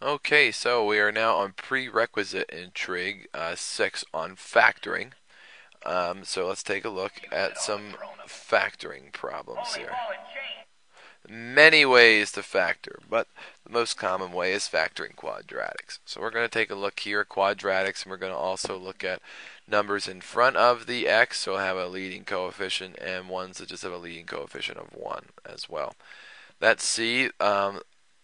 Okay, so we are now on prerequisite in Trig 6 on factoring. So let's take a look at some factoring problems here. Many ways to factor, but the most common way is factoring quadratics. So we're going to take a look here at quadratics, and we're going to also look at numbers in front of the x, so have a leading coefficient, and ones that just have a leading coefficient of 1 as well. That C,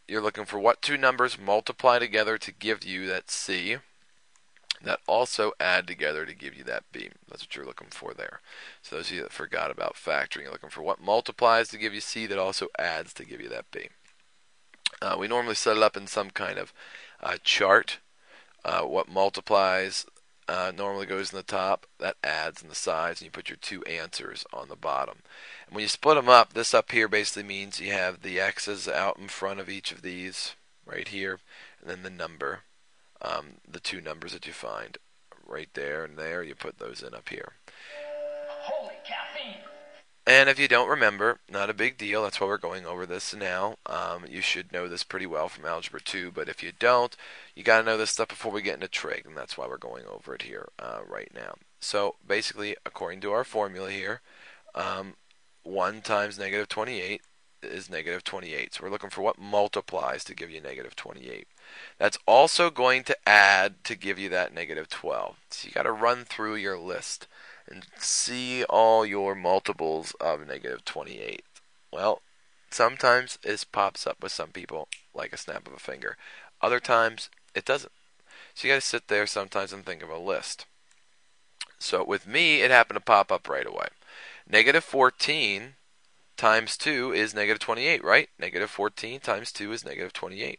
you're looking for what two numbers multiply together to give you that C that also add together to give you that B. That's what you're looking for there. So those of you that forgot about factoring, you're looking for what multiplies to give you C that also adds to give you that B. We normally set it up in some kind of chart. What multiplies normally goes in the top, that adds in the sides, and you put your two answers on the bottom. And when you split them up, this up here basically means you have the x's out in front of each of these right here, and then the number, the two numbers that you find right there and there, you put those in up here. Holy caffeine! And if you don't remember, not a big deal. That's why we're going over this now. You should know this pretty well from Algebra 2, but if you don't, you got to know this stuff before we get into trig, and that's why we're going over it here right now. So basically, according to our formula here, 1 times negative 28 is negative 28. So we're looking for what multiplies to give you negative 28. That's also going to add to give you that negative 12. So you got to run through your list and see all your multiples of negative 28. Well, sometimes it pops up with some people like a snap of a finger. Other times it doesn't. So you got to sit there sometimes and think of a list. So with me, it happened to pop up right away. Negative 14 times 2 is negative 28, right? Negative 14 times 2 is negative 28.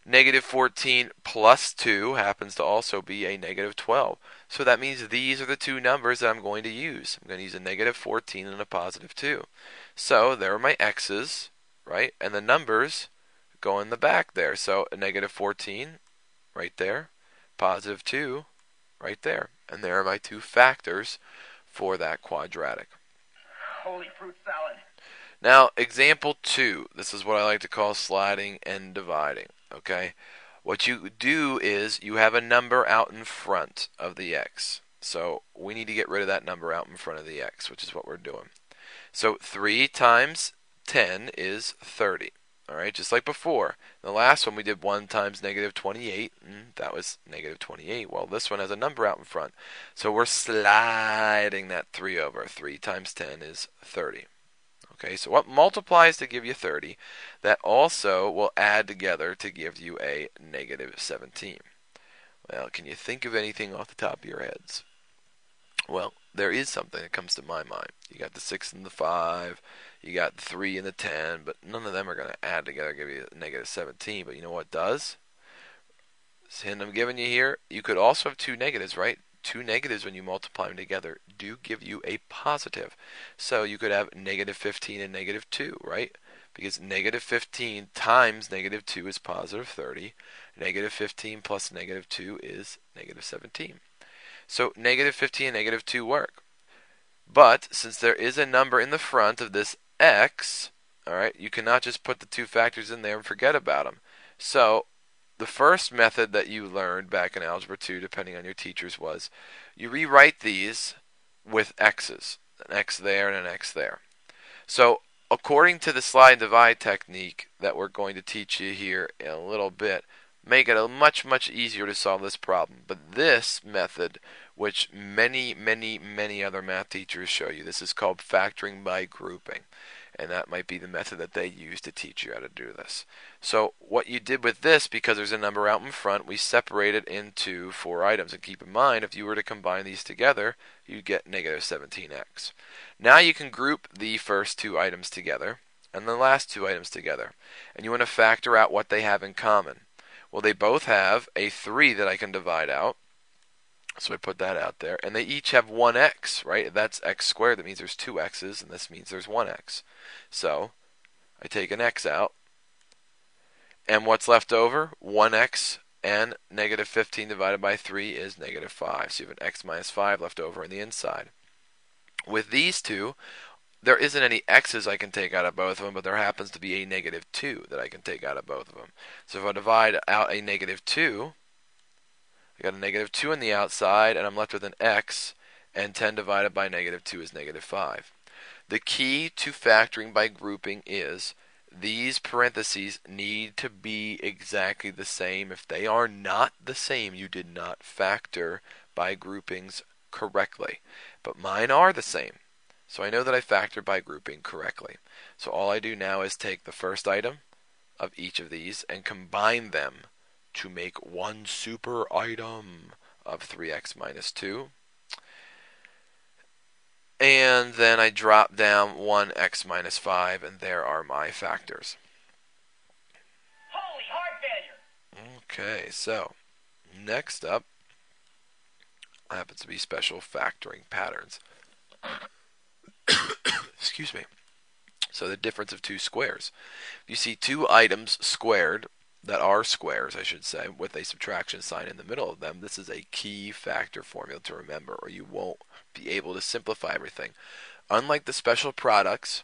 Negative 14 plus 2 happens to also be a negative 12. So that means these are the two numbers that I'm going to use. I'm going to use a negative 14 and a positive 2. So there are my x's, right? And the numbers go in the back there. So a negative 14 right there, positive 2 right there. And there are my two factors for that quadratic. Holy fruit salad! Now, example 2. This is what I like to call sliding and dividing. Okay? What you do is you have a number out in front of the x. So we need to get rid of that number out in front of the x, which is what we're doing. So 3 times 10 is 30. Alright, just like before. The last one we did 1 times negative 28, and that was negative 28. Well, this one has a number out in front. So we're sliding that 3 over. 3 times 10 is 30. Okay, so what multiplies to give you 30, that also will add together to give you a negative 17. Well, can you think of anything off the top of your heads? Well, there is something that comes to my mind. You got the 6 and the 5, you got the 3 and the 10, but none of them are going to add together to give you a negative 17. But you know what does? This hint I'm giving you here, you could also have two negatives, right? Two negatives, when you multiply them together, do give you a positive. So you could have negative 15 and negative 2, right? Because negative 15 times negative 2 is positive 30. Negative 15 plus negative 2 is negative 17. So negative 15 and negative 2 work. But since there is a number in the front of this x, all right, you cannot just put the two factors in there and forget about them. So the first method that you learned back in Algebra 2, depending on your teachers, was you rewrite these with x's. An x there and an x there. So according to the slide and divide technique that we're going to teach you here in a little bit, make it much easier to solve this problem. But this method, which many other math teachers show you, this is called factoring by grouping. And that might be the method that they use to teach you how to do this. So what you did with this, because there's a number out in front, we separate it into 4 items. And keep in mind, if you were to combine these together, you'd get negative 17x. Now you can group the first 2 items together and the last 2 items together. And you want to factor out what they have in common. Well, they both have a 3 that I can divide out. So I put that out there. And they each have 1x, right? That's x squared. That means there's 2 x's, and this means there's 1x. So I take an x out. And what's left over? 1x and negative 15 divided by 3 is negative 5. So you have an x minus 5 left over on the inside. With these two, there isn't any x's I can take out of both of them, but there happens to be a -2 that I can take out of both of them. So if I divide out a -2, I got a -2 on the outside, and I'm left with an x, and 10 divided by -2 is -5. The key to factoring by grouping is these parentheses need to be exactly the same. If they are not the same, you did not factor by groupings correctly. But mine are the same. So I know that I factored by grouping correctly. So all I do now is take the first item of each of these and combine them to make one super item of 3x minus 2. And then I drop down 1x minus 5, and there are my factors. Holy heart failure! Okay, so next up happens to be special factoring patterns. Excuse me. So the difference of two squares. You see two items squared, that are squares, I should say, with a subtraction sign in the middle of them. This is a key factor formula to remember, or you won't be able to simplify everything. Unlike the special products,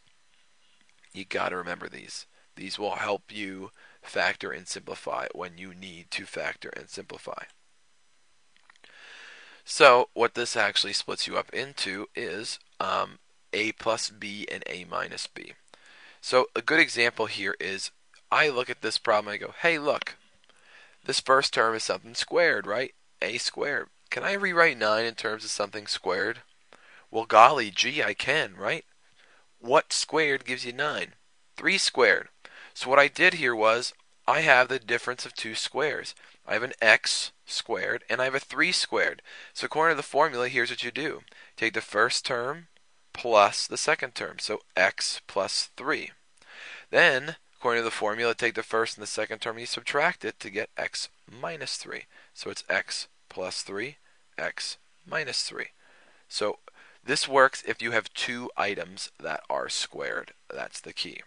you got to remember these. These will help you factor and simplify when you need to factor and simplify. So what this actually splits you up into is a plus b and a minus b. So a good example here is I look at this problem and I go, hey, look, this first term is something squared, right? A squared. Can I rewrite 9 in terms of something squared? Well, golly gee, I can, right? What squared gives you 9? 3 squared. So what I did here was I have the difference of two squares. I have an x squared and I have a 3 squared. So according to the formula, here's what you do. Take the first term plus the second term, so x plus 3. Then, according to the formula, take the first and the second term and you subtract it to get x minus 3. So it's x plus 3, x minus 3. So this works if you have two items that are squared. That's the key.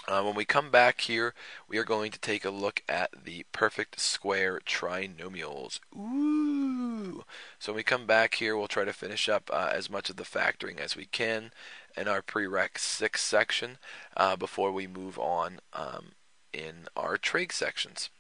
When we come back here, we are going to take a look at the perfect square trinomials. Ooh! So when we come back here, we'll try to finish up as much of the factoring as we can in our prereq 6 section before we move on in our trig sections.